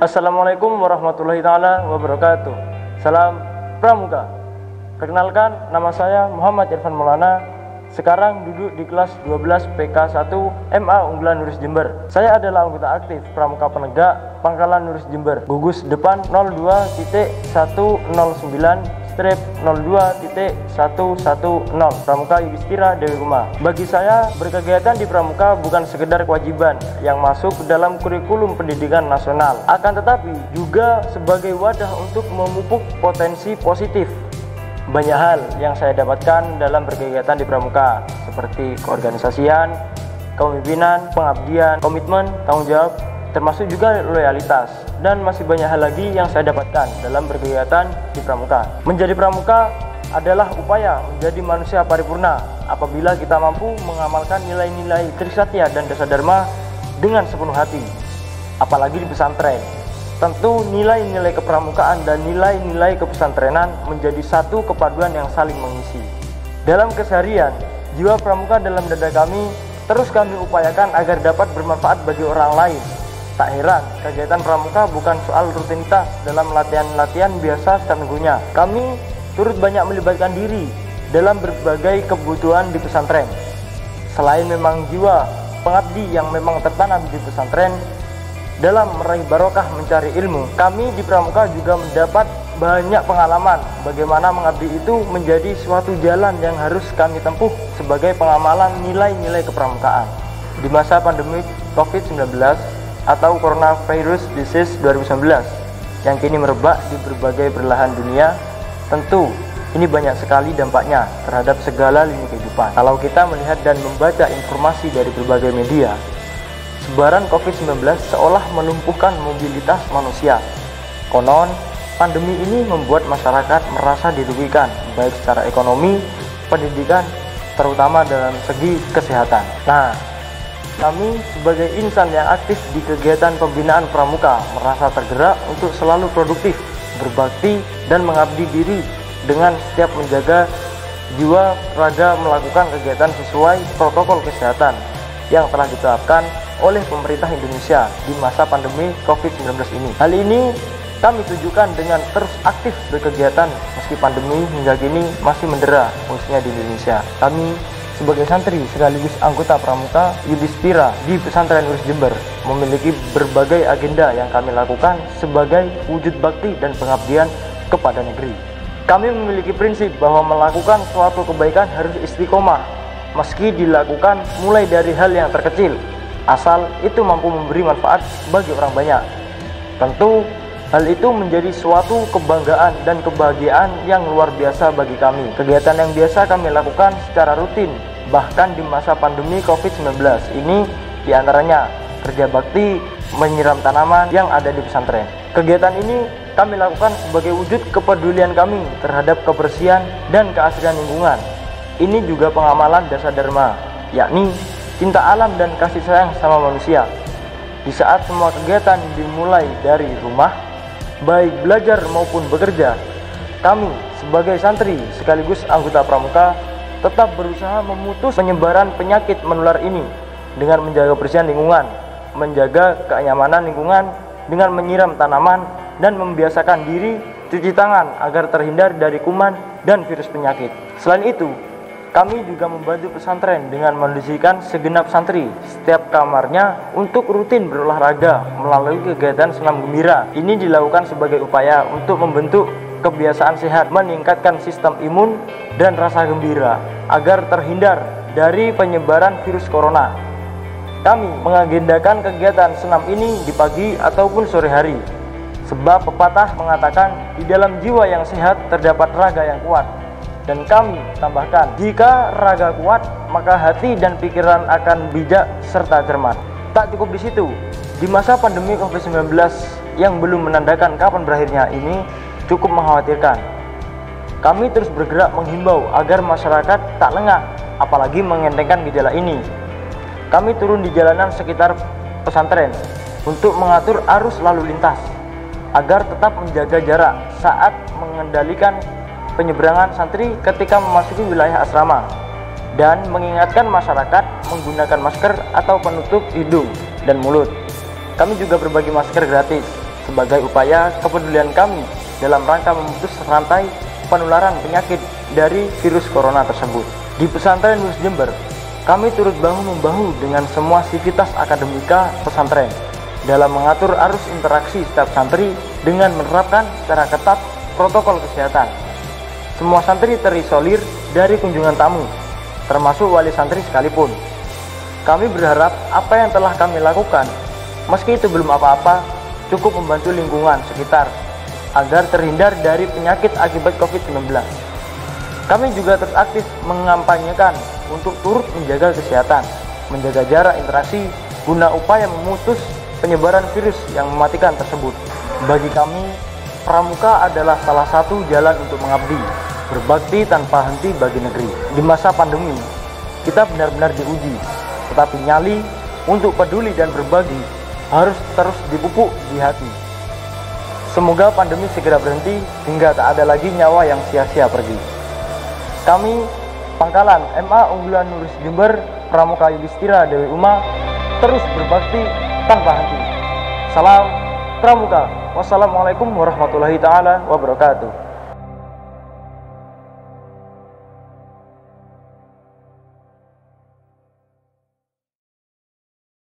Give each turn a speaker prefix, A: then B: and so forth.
A: Assalamualaikum warahmatullahi taala wabarakatuh. Salam Pramuka. Perkenalkan, nama saya Muhammad Irfan Maulana. Sekarang duduk di kelas 12 PK1 MA Unggulan Nuris Jember. Saya adalah anggota aktif Pramuka Penegak Pangkalan Nuris Jember. Gugus depan 02.109/02.110 Pramuka Yudhistira Dewi Uma. Bagi saya, berkegiatan di Pramuka bukan sekedar kewajiban yang masuk dalam kurikulum pendidikan nasional, akan tetapi juga sebagai wadah untuk memupuk potensi positif. Banyak hal yang saya dapatkan dalam berkegiatan di Pramuka, seperti keorganisasian, kepemimpinan, pengabdian, komitmen, tanggung jawab, termasuk juga loyalitas, dan masih banyak hal lagi yang saya dapatkan dalam berkegiatan di Pramuka. Menjadi Pramuka adalah upaya menjadi manusia paripurna apabila kita mampu mengamalkan nilai-nilai Trisatya dan Dasadharma dengan sepenuh hati, apalagi di pesantren. Tentu nilai-nilai kepramukaan dan nilai-nilai kepesantrenan menjadi satu kepaduan yang saling mengisi. Dalam keseharian, jiwa pramuka dalam dada kami terus kami upayakan agar dapat bermanfaat bagi orang lain. Tak heran, kegiatan pramuka bukan soal rutinitas dalam latihan-latihan biasa setiap minggunya. Kami turut banyak melibatkan diri dalam berbagai kebutuhan di pesantren. Selain memang jiwa pengabdi yang memang tertanam di pesantren, dalam meraih barokah mencari ilmu, kami di Pramuka juga mendapat banyak pengalaman bagaimana mengabdi itu menjadi suatu jalan yang harus kami tempuh sebagai pengamalan nilai-nilai kepramukaan. Di masa pandemi COVID-19 atau Coronavirus Disease 2019 yang kini merebak di berbagai belahan dunia, tentu ini banyak sekali dampaknya terhadap segala lini kehidupan. Kalau kita melihat dan membaca informasi dari berbagai media, sebaran COVID-19 seolah melumpuhkan mobilitas manusia. Konon, pandemi ini membuat masyarakat merasa dirugikan, baik secara ekonomi, pendidikan, terutama dalam segi kesehatan. Nah, kami sebagai insan yang aktif di kegiatan pembinaan pramuka merasa tergerak untuk selalu produktif, berbakti, dan mengabdi diri dengan setiap menjaga jiwa raga melakukan kegiatan sesuai protokol kesehatan yang telah ditetapkan oleh pemerintah Indonesia di masa pandemi COVID-19 ini. Hal ini kami tujukan dengan terus aktif berkegiatan meski pandemi hingga kini masih mendera, khususnya di Indonesia. Kami sebagai santri sekaligus anggota Pramuka Yudhistira di Pesantren Nuris Jember memiliki berbagai agenda yang kami lakukan sebagai wujud bakti dan pengabdian kepada negeri. Kami memiliki prinsip bahwa melakukan suatu kebaikan harus istiqomah, meski dilakukan mulai dari hal yang terkecil, asal itu mampu memberi manfaat bagi orang banyak. Tentu hal itu menjadi suatu kebanggaan dan kebahagiaan yang luar biasa bagi kami. Kegiatan yang biasa kami lakukan secara rutin bahkan di masa pandemi COVID-19 ini diantaranya kerja bakti menyiram tanaman yang ada di pesantren. Kegiatan ini kami lakukan sebagai wujud kepedulian kami terhadap kebersihan dan keasrian lingkungan. Ini juga pengamalan Dasadharma, yakni cinta alam dan kasih sayang sama manusia. Di saat semua kegiatan dimulai dari rumah, baik belajar maupun bekerja, kami sebagai santri sekaligus anggota pramuka tetap berusaha memutus penyebaran penyakit menular ini dengan menjaga kebersihan lingkungan, menjaga kenyamanan lingkungan dengan menyiram tanaman, dan membiasakan diri cuci tangan agar terhindar dari kuman dan virus penyakit. Selain itu, kami juga membantu pesantren dengan mendisikan segenap santri setiap kamarnya untuk rutin berolahraga melalui kegiatan senam gembira. Ini dilakukan sebagai upaya untuk membentuk kebiasaan sehat, meningkatkan sistem imun dan rasa gembira agar terhindar dari penyebaran virus corona. Kami mengagendakan kegiatan senam ini di pagi ataupun sore hari, sebab pepatah mengatakan di dalam jiwa yang sehat terdapat raga yang kuat. Dan kami tambahkan, jika raga kuat, maka hati dan pikiran akan bijak serta cermat. Tak cukup di situ, di masa pandemi COVID-19 yang belum menandakan kapan berakhirnya ini cukup mengkhawatirkan. Kami terus bergerak menghimbau agar masyarakat tak lengah, apalagi mengentengkan gejala ini. Kami turun di jalanan sekitar pesantren untuk mengatur arus lalu lintas, agar tetap menjaga jarak saat mengendalikan penyeberangan santri ketika memasuki wilayah asrama, dan mengingatkan masyarakat menggunakan masker atau penutup hidung dan mulut. Kami juga berbagi masker gratis sebagai upaya kepedulian kami dalam rangka memutus rantai penularan penyakit dari virus corona tersebut. Di pesantren Nurus Jember, kami turut bahu-membahu dengan semua sivitas akademika pesantren dalam mengatur arus interaksi setiap santri dengan menerapkan secara ketat protokol kesehatan. Semua santri terisolir dari kunjungan tamu, termasuk wali santri sekalipun. Kami berharap apa yang telah kami lakukan, meski itu belum apa-apa, cukup membantu lingkungan sekitar agar terhindar dari penyakit akibat COVID-19. Kami juga terus aktif mengampanyekan untuk turut menjaga kesehatan, menjaga jarak interaksi guna upaya memutus penyebaran virus yang mematikan tersebut. Bagi kami, pramuka adalah salah satu jalan untuk mengabdi, berbakti tanpa henti bagi negeri. Di masa pandemi, kita benar-benar diuji, tetapi nyali untuk peduli dan berbagi harus terus dipupuk di hati. Semoga pandemi segera berhenti hingga tak ada lagi nyawa yang sia-sia pergi. Kami, Pangkalan MA Unggulan Nurus Jember, Pramuka Yudhistira Dewi Uma, terus berbakti tanpa henti. Salam Pramuka. Wassalamualaikum warahmatullahi taala wabarakatuh.